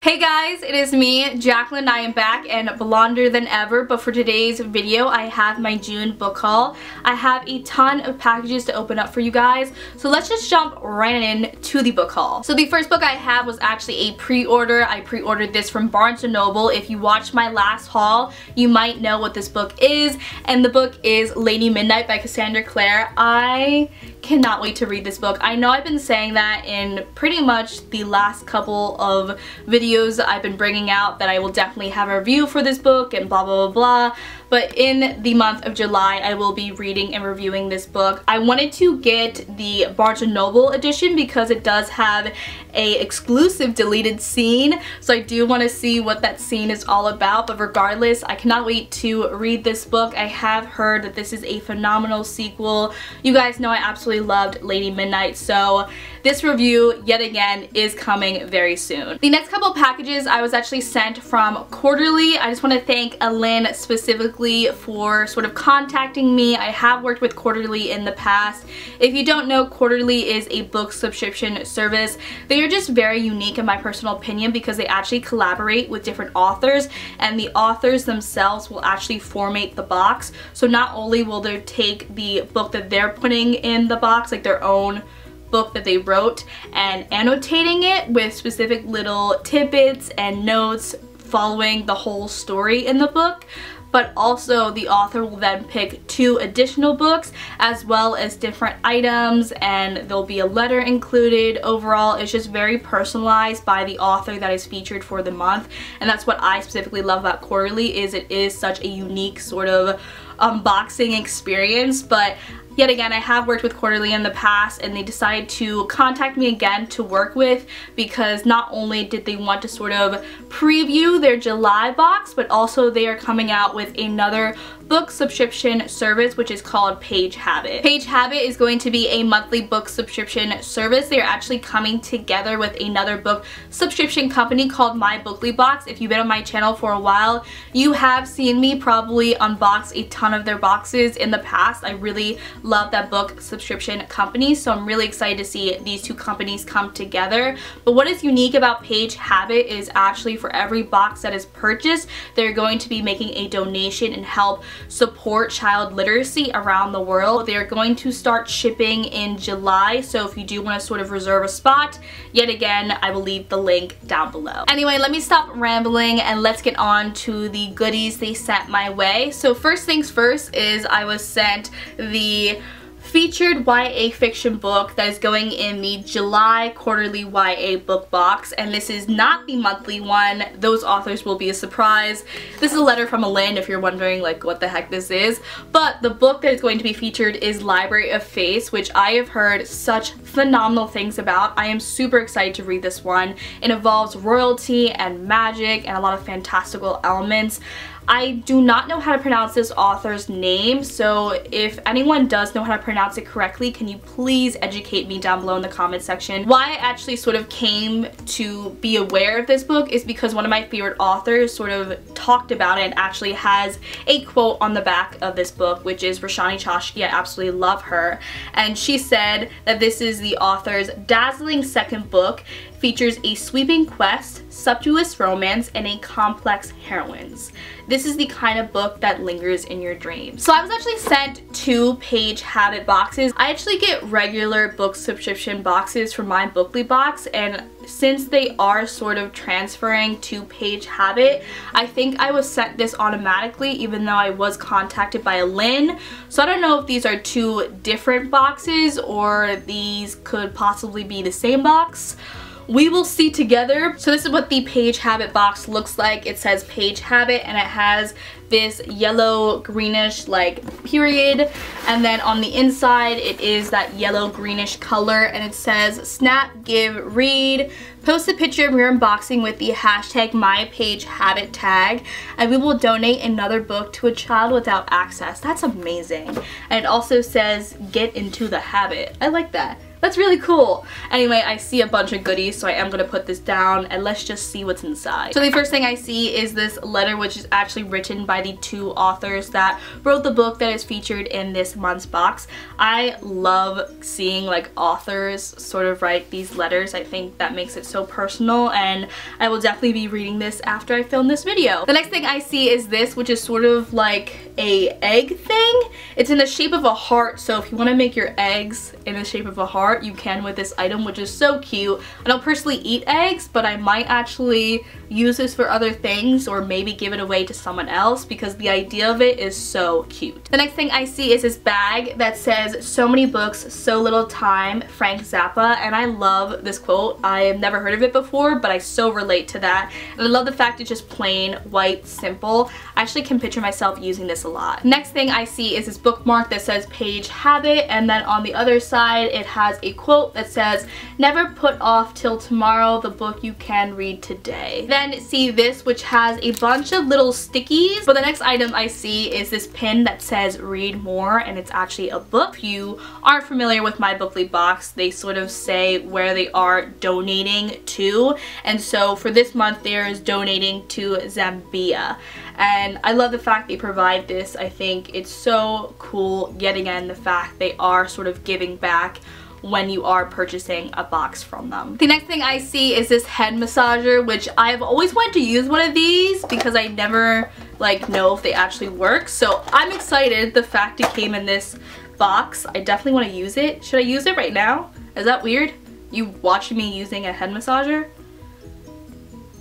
Hey guys, it is me, Jacqueline. I am back and blonder than ever, but for today's video I have my June book haul. I have a ton of packages to open up for you guys, so let's just jump right into the book haul. So the first book I have was actually a pre-order. I pre-ordered this from Barnes & Noble. If you watched my last haul, you might know what this book is, and the book is Lady Midnight by Cassandra Clare. I cannot wait to read this book. I know I've been saying that in pretty much the last couple of videos I've been bringing out, that I will definitely have a review for this book and blah blah blah blah, but in the month of July I will be reading and reviewing this book. I wanted to get the Barnes & Noble edition because it does have a exclusive deleted scene, so I do want to see what that scene is all about, but regardless I cannot wait to read this book. I have heard that this is a phenomenal sequel. You guys know I absolutely loved Lady Midnight, so this review yet again is coming very soon. The next couple packages I was actually sent from Quarterly. I just want to thank Alin specifically for sort of contacting me. I have worked with Quarterly in the past. If you don't know, Quarterly is a book subscription service. They are just very unique in my personal opinion because they actually collaborate with different authors, and the authors themselves will actually formate the box. So not only will they take the book that they're putting in the box, like their own book that they wrote, and annotating it with specific little tidbits and notes following the whole story in the book, but also the author will then pick 2 additional books as well as different items, and there'll be a letter included. Overall, it's just very personalized by the author that is featured for the month, and that's what I specifically love about Quarterly, is it is such a unique sort of unboxing experience. But yet again, I have worked with Quarterly in the past, and they decided to contact me again to work with because not only did they want to sort of preview their July box, but also they are coming out with another book subscription service which is called Page Habit. Page Habit is going to be a monthly book subscription service. They are actually coming together with another book subscription company called My Bookly Box. If you've been on my channel for a while, you have seen me probably unbox a ton of their boxes in the past. I really love that book subscription company, so I'm really excited to see these 2 companies come together. But what is unique about Page Habit is actually for every box that is purchased, they're going to be making a donation and help support child literacy around the world. They're going to start shipping in July, so if you do want to sort of reserve a spot, yet again, I will leave the link down below. Anyway, let me stop rambling and let's get on to the goodies they sent my way. So first things first is I was sent the featured YA fiction book that is going in the July Quarterly YA book box, and this is not the monthly one. Those authors will be a surprise. This is a letter from Alin if you're wondering like what the heck this is, but the book that is going to be featured is Library of Faith, which I have heard such phenomenal things about. I am super excited to read this one. It involves royalty and magic and a lot of fantastical elements. I do not know how to pronounce this author's name, so if anyone does know how to pronounce it correctly, can you please educate me down below in the comment section. Why I actually sort of came to be aware of this book is because one of my favorite authors sort of talked about it and actually has a quote on the back of this book, which is Roshani Chokshi. I absolutely love her, and she said that this is the author's dazzling second book. Features a sweeping quest, sumptuous romance, and a complex heroines. This is the kind of book that lingers in your dreams. So I was actually sent 2 Page Habit boxes. I actually get regular book subscription boxes from My Bookly Box, and since they are sort of transferring to Page Habit, I think I was sent this automatically even though I was contacted by Alin. So I don't know if these are 2 different boxes or these could possibly be the same box. We will see together. So this is what the Page Habit box looks like. It says Page Habit and it has this yellow greenish like period, and then on the inside it is that yellow greenish color, and it says snap, give, read. Post a picture of your unboxing with the hashtag #MyPageHabit tag, and we will donate another book to a child without access. That's amazing. And it also says get into the habit. I like that. That's really cool. Anyway, I see a bunch of goodies, so I am gonna put this down and let's just see what's inside. So the first thing I see is this letter, which is actually written by the 2 authors that wrote the book that is featured in this month's box. I love seeing like authors sort of write these letters. I think that makes it so personal, and I will definitely be reading this after I film this video. The next thing I see is this, which is sort of like a egg thing. It's in the shape of a heart, so if you want to make your eggs in the shape of a heart, you can with this item, which is so cute. I don't personally eat eggs, but I might actually use this for other things or maybe give it away to someone else because the idea of it is so cute. The next thing I see is this bag that says, "So many books, so little time, Frank Zappa," and I love this quote. I have never heard of it before, but I so relate to that. And I love the fact it's just plain, white, simple. I actually can picture myself using this a lot. Next thing I see is this bookmark that says Page Habit, and then on the other side it has a quote that says, "Never put off till tomorrow the book you can read today." Then see this, which has a bunch of little stickies, but the next item I see is this pin that says "Read More," and it's actually a book. If you aren't familiar with my Bookly box, they sort of say where they are donating to, and so for this month there's donating to Zambia. And I love the fact they provide this. I think it's so cool, yet again, the fact they are sort of giving back when you are purchasing a box from them. The next thing I see is this head massager, which I've always wanted to use one of these because I never like know if they actually work. So I'm excited the fact it came in this box. I definitely want to use it. Should I use it right now? Is that weird? You watching me using a head massager?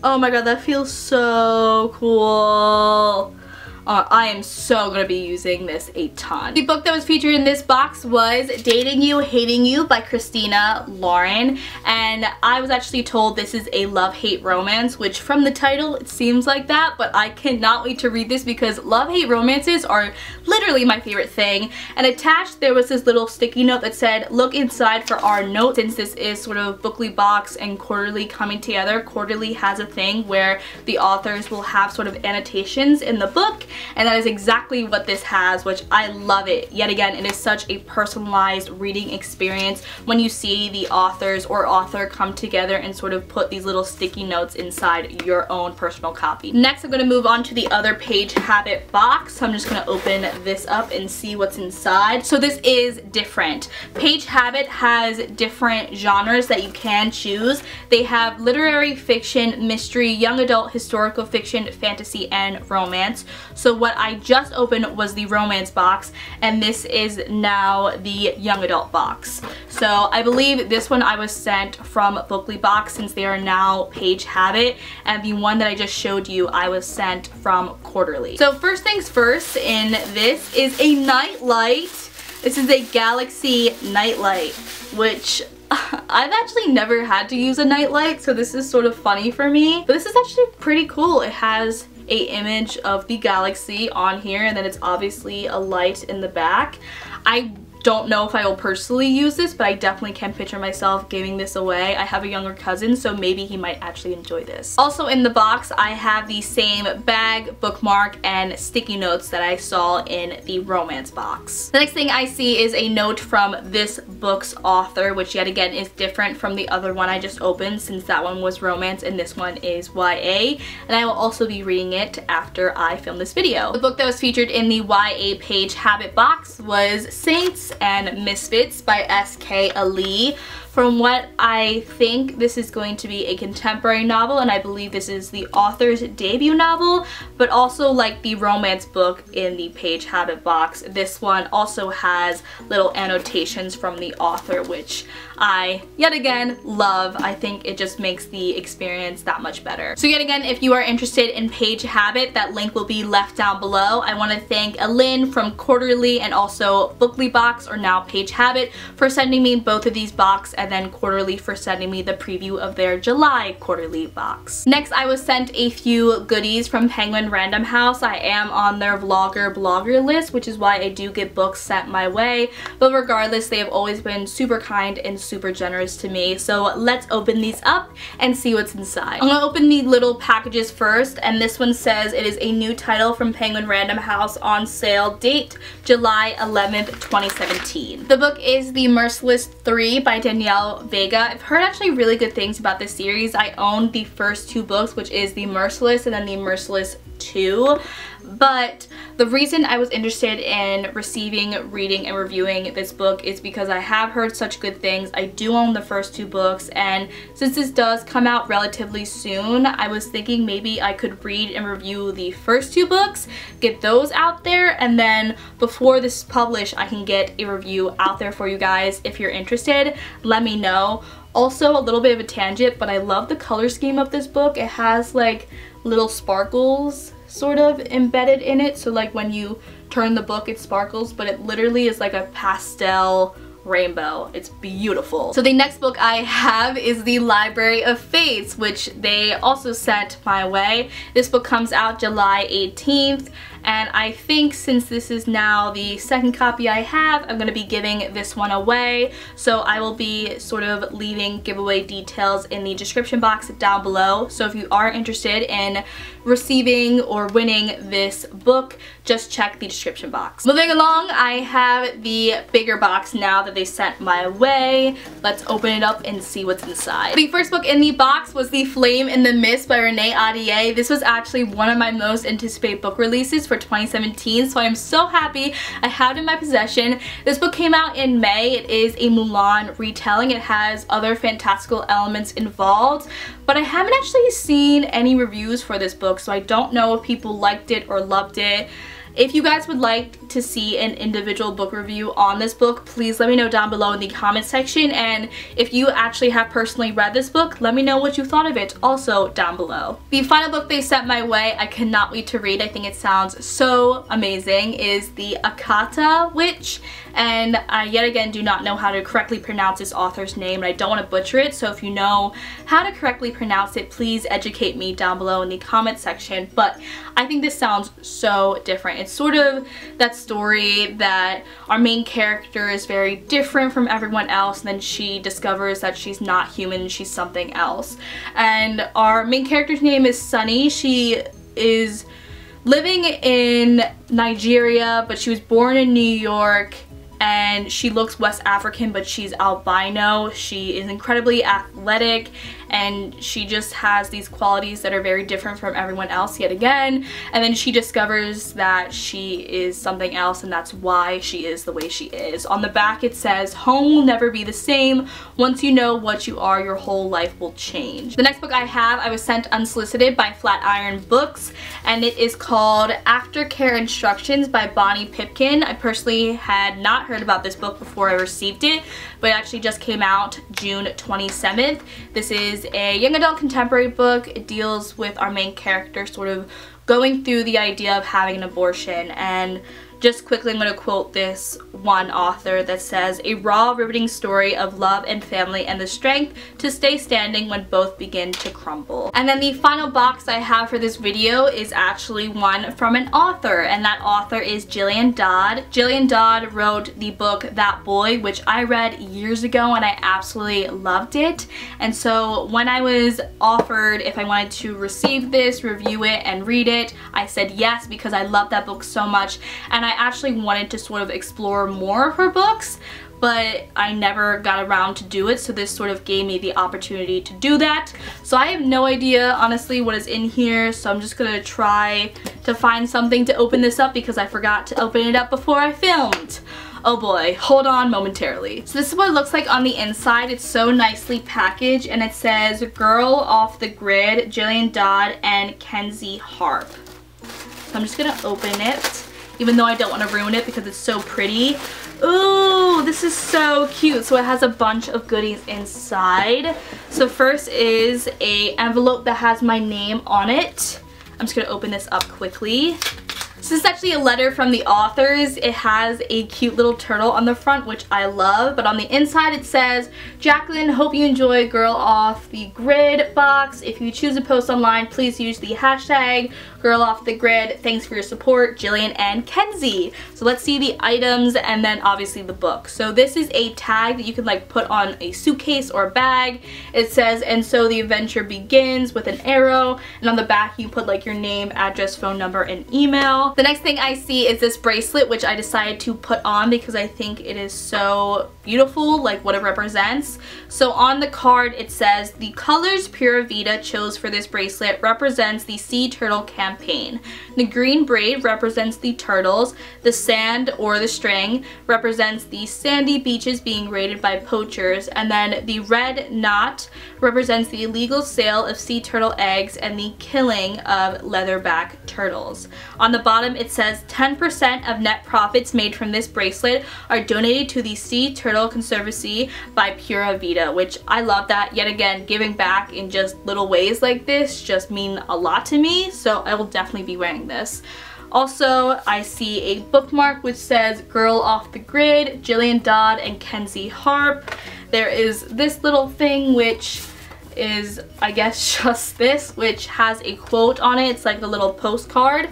Oh my god, that feels so cool. I am so going to be using this a ton. The book that was featured in this box was Dating You, Hating You by Christina Lauren, and I was actually told this is a love-hate romance, which from the title it seems like that, but I cannot wait to read this because love-hate romances are literally my favorite thing. And attached there was this little sticky note that said, "Look inside for our notes." Since this is sort of Bookly box and Quarterly coming together, Quarterly has a thing where the authors will have sort of annotations in the book, and that is exactly what this has, which I love it. Yet again, it is such a personalized reading experience when you see the authors or author come together and sort of put these little sticky notes inside your own personal copy. Next, I'm going to move on to the other Page Habit box. So I'm just going to open this up and see what's inside. So this is different. Page Habit has different genres that you can choose. They have literary fiction, mystery, young adult, historical fiction, fantasy, and romance. So what I just opened was the romance box, and this is now the young adult box. So I believe this one I was sent from Bookly box since they are now Page Habit, and the one that I just showed you I was sent from Quarterly. So first things first, in this is a nightlight. This is a Galaxy nightlight, which I've actually never had to use a nightlight, so this is sort of funny for me. But this is actually pretty cool. It has an image of the galaxy on here, and then it's obviously a light in the back. I don't know if I will personally use this, but I definitely can picture myself giving this away. I have a younger cousin, so maybe he might actually enjoy this. Also in the box, I have the same bag, bookmark, and sticky notes that I saw in the romance box. The next thing I see is a note from this book's author, which yet again is different from the other one I just opened, since that one was romance and this one is YA, and I will also be reading it after I film this video. The book that was featured in the YA Page Habit box was Saints and Misfits by S.K. Ali. From what I think, this is going to be a contemporary novel, and I believe this is the author's debut novel, but also like the romance book in the Page Habit box, this one also has little annotations from the author, which I, yet again, love. I think it just makes the experience that much better. So yet again, if you are interested in Page Habit, that link will be left down below. I want to thank Alin from Quarterly and also Bookly box, or now Page Habit, for sending me both of these boxes and then quarterly for sending me the preview of their July quarterly box. Next, I was sent a few goodies from Penguin Random House. I am on their blogger list, which is why I do get books sent my way, but regardless, they have always been super kind and super generous to me. So let's open these up and see what's inside. I'm gonna open the little packages first, and this one says it is a new title from Penguin Random House on sale, date July 11th, 2017. The book is The Merciless 3 by Danielle Vega. I've heard actually really good things about this series. I own the first two books, which is The Merciless and then The Merciless 2. But the reason I was interested in receiving, reading, and reviewing this book is because I have heard such good things. I do own the first two books, and since this does come out relatively soon, I was thinking maybe I could read and review the first two books, get those out there, and then before this is published, I can get a review out there for you guys. If you're interested, let me know. Also, a little bit of a tangent, but I love the color scheme of this book. It has like little sparkles sort of embedded in it, so like when you turn the book it sparkles, but it literally is like a pastel rainbow. It's beautiful. So the next book I have is The Library of Fates, which they also sent my way. This book comes out July 18th, and I think since this is now the second copy I have, I'm going to be giving this one away. So I will be sort of leaving giveaway details in the description box down below. So if you are interested in receiving or winning this book, just check the description box. Moving along, I have the bigger box now that they sent my way. Let's open it up and see what's inside. The first book in the box was The Flame in the Mist by Renee Ahdieh. This was actually one of my most anticipated book releases for 2017, so I am so happy I have it in my possession. This book came out in May. It is a Mulan retelling. It has other fantastical elements involved, but I haven't actually seen any reviews for this book, so I don't know if people liked it or loved it. If you guys would like to see an individual book review on this book, please let me know down below in the comment section, and if you actually have personally read this book, let me know what you thought of it also down below. The final book they sent my way, I cannot wait to read. I think it sounds so amazing, is The Akata Witch, and I yet again do not know how to correctly pronounce this author's name, and I don't want to butcher it, so if you know how to correctly pronounce it, please educate me down below in the comment section. But I think this sounds so different. It's sort of that story that our main character is very different from everyone else, and then she discovers that she's not human, she's something else. And our main character's name is Sunny. She is living in Nigeria, but she was born in New York, and she looks West African, but she's albino. She is incredibly athletic, and she just has these qualities that are very different from everyone else yet again. And then she discovers that she is something else, and that's why she is the way she is. On the back it says, "Home will never be the same. Once you know what you are, your whole life will change." The next book I have, I was sent unsolicited by Flatiron Books, and it is called Aftercare Instructions by Bonnie Pipkin. I personally had not heard about this book before I received it, but it actually just came out June 27th. This is a young adult contemporary book. It deals with our main character sort of going through the idea of having an abortion, and just quickly I'm going to quote this one author that says, "A raw, riveting story of love and family and the strength to stay standing when both begin to crumble." And then the final box I have for this video is actually one from an author, and that author is Jillian Dodd. Jillian Dodd wrote the book That Boy, which I read years ago and I absolutely loved it. And so when I was offered if I wanted to receive this, review it, and read it, I said yes because I love that book so much, and I actually wanted to sort of explore more of her books, but I never got around to do it, so this sort of gave me the opportunity to do that. So I have no idea honestly what is in here, so I'm just gonna try to find something to open this up because I forgot to open it up before I filmed. Oh boy, hold on momentarily. So this is what it looks like on the inside. It's so nicely packaged, and it says Girl Off the Grid, Jillian Dodd and Kenzie Harp. So I'm just gonna open it, even though I don't want to ruin it because it's so pretty. Ooh, this is so cute. So it has a bunch of goodies inside. So first is an envelope that has my name on it. I'm just going to open this up quickly. So this is actually a letter from the authors. It has a cute little turtle on the front, which I love, but on the inside it says, Jacqueline, hope you enjoy Girl Off the Grid box. If you choose to post online, please use the hashtag Girl Off the Grid. Thanks for your support, Jillian and Kenzie. So let's see the items and then obviously the book. So this is a tag that you can like put on a suitcase or a bag. It says, and so the adventure begins, with an arrow, and on the back you put like your name, address, phone number, and email. The next thing I see is this bracelet, which I decided to put on because I think it is so beautiful, like what it represents. So on the card it says, the colors Pura Vida chose for this bracelet represents the sea turtle campaign. The green braid represents the turtles, the sand or the string represents the sandy beaches being raided by poachers, and then the red knot represents the illegal sale of sea turtle eggs and the killing of leatherback turtles. On the bottom it says 10% of net profits made from this bracelet are donated to the Sea Turtle Conservancy by Pura Vida, which I love that. Yet again, giving back in just little ways like this just mean a lot to me, so I will definitely be wearing this. Also, I see a bookmark which says Girl Off the Grid, Jillian Dodd and Kenzie Harp. There is this little thing which is, I guess, just this, which has a quote on it. It's like a little postcard.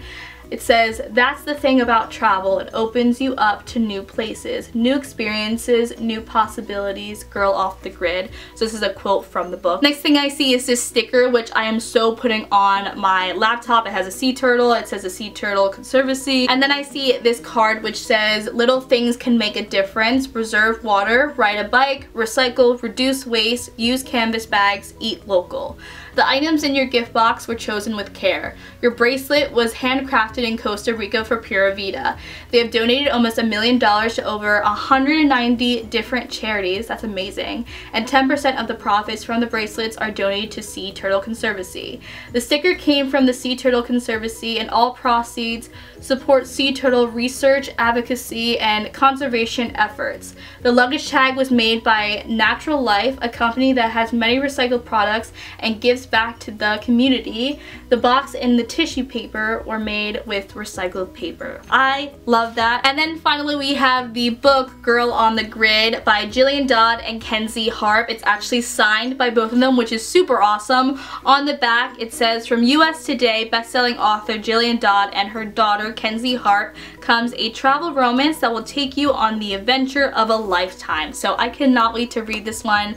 It says, that's the thing about travel. It opens you up to new places, new experiences, new possibilities. Girl Off the Grid. So this is a quote from the book. Next thing I see is this sticker, which I am so putting on my laptop. It has a sea turtle. It says the Sea Turtle Conservancy. And then I see this card which says, little things can make a difference. Preserve water, ride a bike, recycle, reduce waste, use canvas bags, eat local. The items in your gift box were chosen with care. Your bracelet was handcrafted in Costa Rica for Pura Vida. They have donated almost $1 million to over 190 different charities. That's amazing. And 10% of the profits from the bracelets are donated to Sea Turtle Conservancy. The sticker came from the Sea Turtle Conservancy, and all proceeds support sea turtle research, advocacy, and conservation efforts. The luggage tag was made by Natural Life, a company that has many recycled products and gives back to the community. The box and the tissue paper were made with recycled paper. I love that. And then finally we have the book Girl on the Grid by Jillian Dodd and Kenzie Harp. It's actually signed by both of them, which is super awesome. On the back it says, from US Today bestselling author Jillian Dodd and her daughter Kenzie Harp comes a travel romance that will take you on the adventure of a lifetime. So I cannot wait to read this one.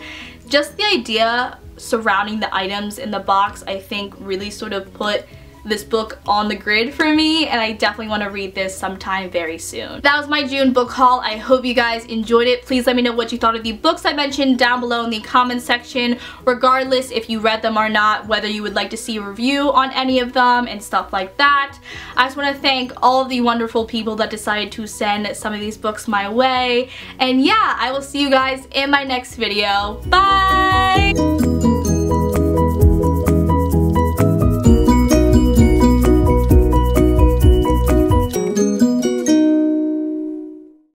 Just the idea surrounding the items in the box, I think, really sort of put this book on the grid for me, and I definitely want to read this sometime very soon. That was my June book haul. I hope you guys enjoyed it. Please let me know what you thought of the books I mentioned down below in the comments section, regardless if you read them or not, whether you would like to see a review on any of them and stuff like that. I just want to thank all of the wonderful people that decided to send some of these books my way, and yeah, I will see you guys in my next video. Bye!